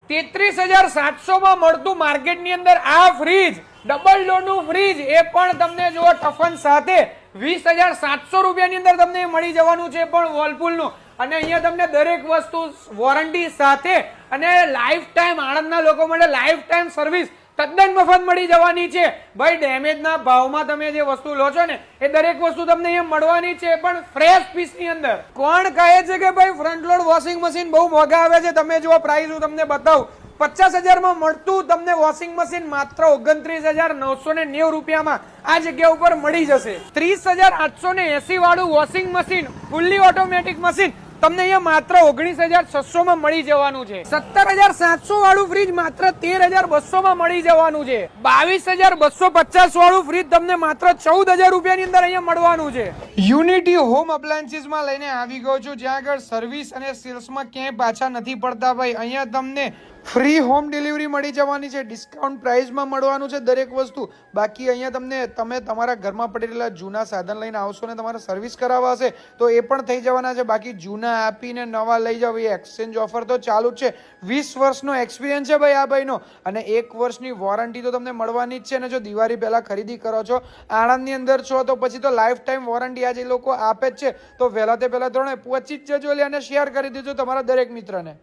33,700 માં મળતું માર્કેટની અંદર આ ફ્રીજ ડબલ ડોરનું ફ્રીજ એ પણ તમને જો ટફન સાથે 20,700 રૂપિયાની અંદર તમને મળી જવાનું છે, પણ વર્લપૂલનું. અને અહીંયા તમને દરેક વસ્તુ વોરંટી સાથે અને લાઈફ ટાઈમ આણંદના લોકો માટે લાઈફ ટાઈમ સર્વિસ તદ્દન મફત મળી જવાની છે. ભાઈ ડેમેજના ભાવમાં તમે જે વસ્તુ લો છો ને એ દરેક વસ્તુ તમને અહીંયા મળવાની છે, પણ ફ્રેશ પીસની અંદર. કોણ કહે છે કે ભાઈ ફ્રન્ટ લોડ વોશિંગ મશીન બહુ મોંઘા આવે છે? તમે જો પ્રાઇસ હું તમને બતાવું, 50,000 માં મળતું તમને વોશિંગ મશીન માત્ર 29,990 રૂપિયામાં આ જગ્યા ઉપર મળી જશે. 30,880 વાળું washing machine fully automatic machine તમને અહીંયા માત્ર 19,600 માં મળી જવાનું છે. 17,700 વાળું ફ્રીજ માત્ર 13,200 માં મળી જવાનું છે. 22,250 વાળું ફ્રીજ તમને માત્ર 14,000 રૂપિયાની અંદર અહીંયા મળવાનું છે. યુનિટી હોમ અપ્લાયન્સીસ માં લઈને આવી ગયો છું, જ્યાં આગળ સર્વિસ અને સેલ્સમાં ક્યાંય પાછા નથી પડતા. ભાઈ અહીંયા તમને ફ્રી હોમ ડિલિવરી મળી જવાની છે, ડિસ્કાઉન્ટ પ્રાઇસમાં મળવાનું છે દરેક વસ્તુ. બાકી અહીંયા તમે તમારા ઘરમાં પડેલા જૂના સાધન લઈને આવશો ને તમારે સર્વિસ કરાવવા હશે તો એ પણ થઈ જવાના છે. બાકી જૂના આપીને નવા લઈ જાવ એ એક્સચેન્જ ઓફર તો ચાલુ જ છે. 20 વર્ષનો એક્સપિરિયન્સ છે ભાઈ આ ભાઈનો, અને 1 વર્ષની વોરંટી તો તમને મળવાની જ છે. અને જો દિવાળી પહેલા ખરીદી કરો છો, આણંદની અંદર છો, તો પછી તો લાઈફ ટાઈમ વોરંટી આજે લોકો આપે જ છે. તો વહેલા તે પહેલા ધોરણે પહોંચી જ જજો અને શેર કરી દેજો તમારા દરેક મિત્રને.